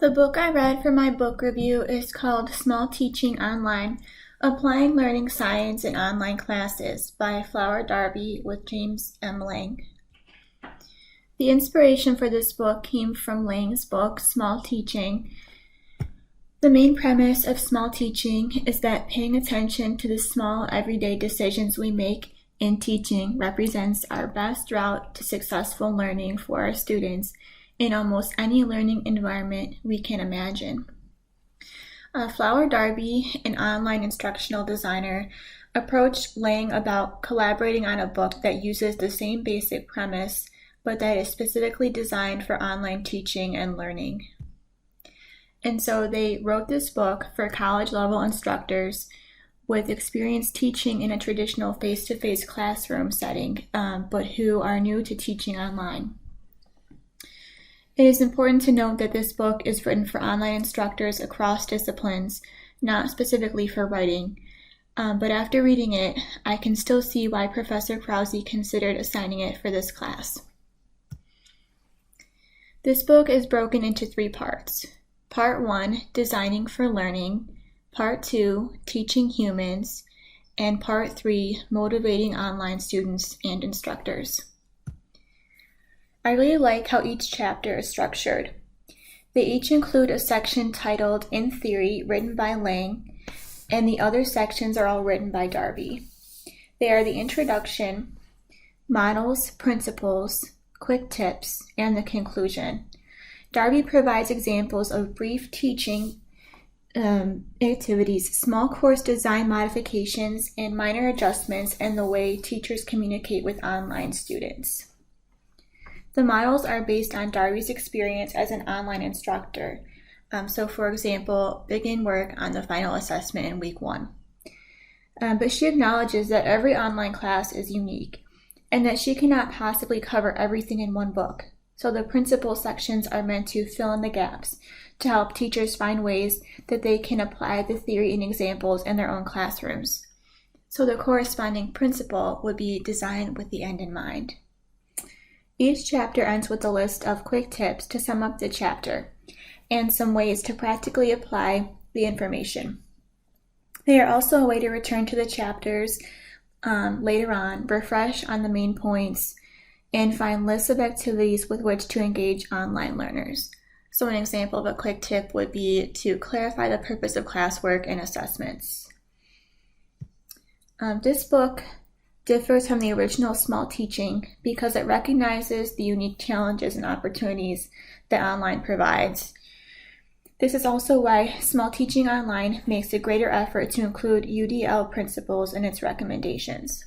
The book I read for my book review is called Small Teaching Online: Applying Learning Science in Online Classes by Flower Darby with James M. Lang. The inspiration for this book came from Lang's book, Small Teaching. The main premise of small teaching is that paying attention to the small everyday decisions we make in teaching represents our best route to successful learning for our students in almost any learning environment we can imagine. Flower Darby, an online instructional designer, approached Lang about collaborating on a book that uses the same basic premise, but that is specifically designed for online teaching and learning. And so they wrote this book for college-level instructors with experience teaching in a traditional face-to-face classroom setting, but who are new to teaching online. It is important to note that this book is written for online instructors across disciplines, not specifically for writing. But after reading it, I can still see why Professor Krause considered assigning it for this class. This book is broken into 3 parts. Part 1, Designing for Learning. Part 2, Teaching Humans. And Part 3, Motivating Online Students and Instructors. I really like how each chapter is structured. They each include a section titled In Theory, written by Lang, and the other sections are all written by Darby. They are the introduction, models, principles, quick tips, and the conclusion. Darby provides examples of brief teaching activities, small course design modifications, and minor adjustments in the way teachers communicate with online students. The models are based on Darby's experience as an online instructor. So for example, begin work on the final assessment in week 1. But she acknowledges that every online class is unique and that she cannot possibly cover everything in one book. So the principal sections are meant to fill in the gaps to help teachers find ways that they can apply the theory and examples in their own classrooms. So the corresponding principle would be designed with the end in mind. Each chapter ends with a list of quick tips to sum up the chapter and some ways to practically apply the information. They are also a way to return to the chapters later on, refresh on the main points, and find lists of activities with which to engage online learners. So an example of a quick tip would be to clarify the purpose of classwork and assessments. This book differs from the original Small Teaching because it recognizes the unique challenges and opportunities that online provides. This is also why Small Teaching Online makes a greater effort to include UDL principles in its recommendations.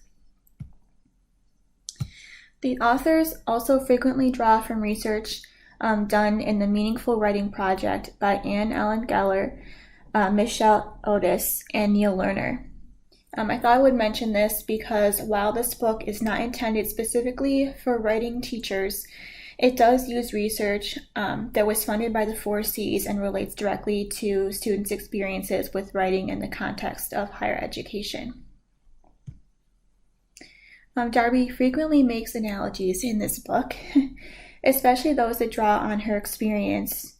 The authors also frequently draw from research done in the Meaningful Writing Project by Anne Ellen Geller, Michelle Otis, and Neil Lerner. I thought I would mention this because while this book is not intended specifically for writing teachers, it does use research that was funded by the 4 C's and relates directly to students' experiences with writing in the context of higher education. Darby frequently makes analogies in this book, especially those that draw from her experience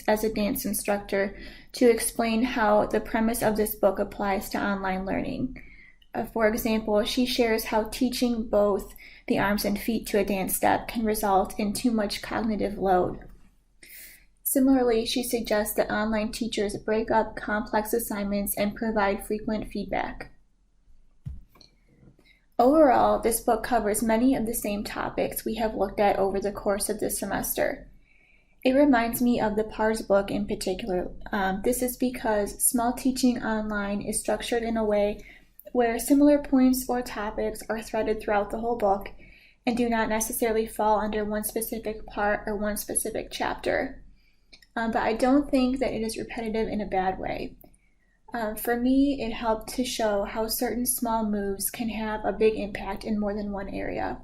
as a dance instructor to explain how the premise of this book applies to online learning. For example, she shares how teaching both the arms and feet to a dance step can result in too much cognitive load. Similarly, she suggests that online teachers break up complex assignments and provide frequent feedback. Overall, this book covers many of the same topics we have looked at over the course of this semester. It reminds me of the PARS book in particular. This is because Small Teaching Online is structured in a way where similar points or topics are threaded throughout the whole book and do not necessarily fall under one specific part or one specific chapter. But I don't think that it is repetitive in a bad way. For me, it helped to show how certain small moves can have a big impact in more than one area.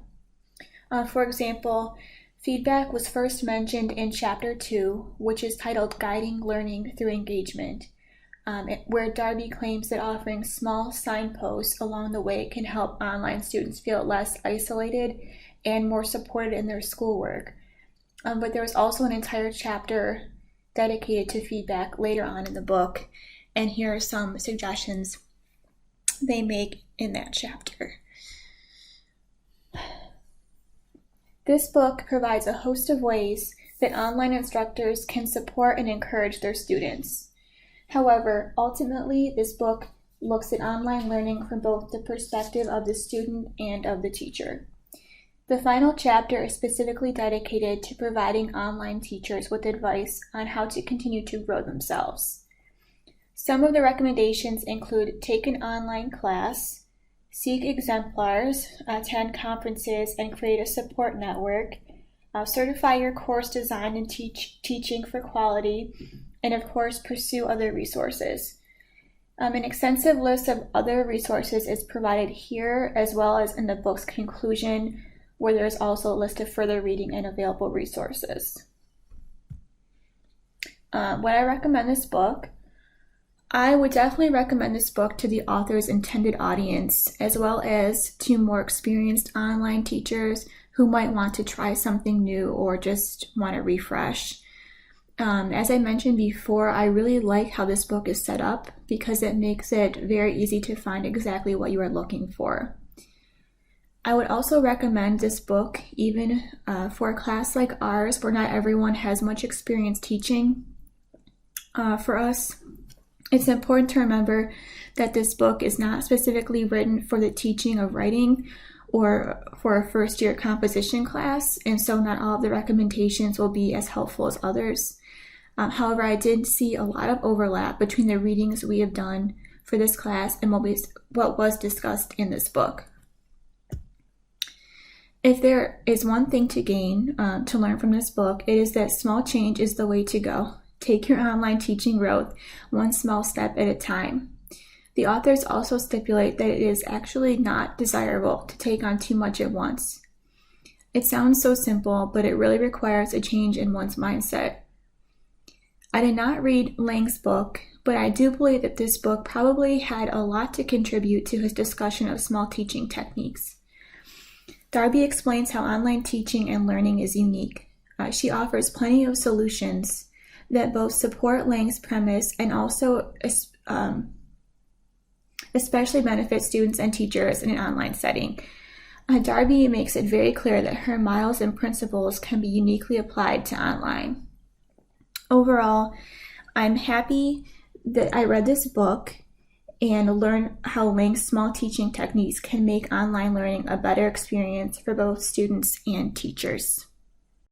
For example, feedback was first mentioned in Chapter 2, which is titled Guiding Learning Through Engagement, where Darby claims that offering small signposts along the way can help online students feel less isolated and more supported in their schoolwork. but there was also an entire chapter dedicated to feedback later on in the book, and here are some suggestions they make in that chapter. This book provides a host of ways that online instructors can support and encourage their students. However, ultimately, this book looks at online learning from both the perspective of the student and of the teacher. The final chapter is specifically dedicated to providing online teachers with advice on how to continue to grow themselves. Some of the recommendations include take an online class, seek exemplars, attend conferences, and create a support network, certify your course design and teaching for quality, and of course, pursue other resources. An extensive list of other resources is provided here, as well as in the book's conclusion, where there's also a list of further reading and available resources. Would I recommend this book? I would definitely recommend this book to the author's intended audience, as well as to more experienced online teachers who might want to try something new or just want to refresh. As I mentioned before, I really like how this book is set up because it makes it very easy to find exactly what you are looking for. I would also recommend this book even for a class like ours where not everyone has much experience teaching. For us, it's important to remember that this book is not specifically written for the teaching of writing or for a first-year composition class, and so not all of the recommendations will be as helpful as others. However, I did see a lot of overlap between the readings we have done for this class and what was discussed in this book. If there is one thing to gain, to learn from this book, it is that small change is the way to go. Take your online teaching growth one small step at a time. The authors also stipulate that it is actually not desirable to take on too much at once. It sounds so simple, but it really requires a change in one's mindset. I did not read Lang's book, but I do believe that this book probably had a lot to contribute to his discussion of small teaching techniques. Darby explains how online teaching and learning is unique. She offers plenty of solutions that both support Lang's premise and also especially benefit students and teachers in an online setting. Darby makes it very clear that her models and principles can be uniquely applied to online. Overall, I'm happy that I read this book and learned how Lang's small teaching techniques can make online learning a better experience for both students and teachers.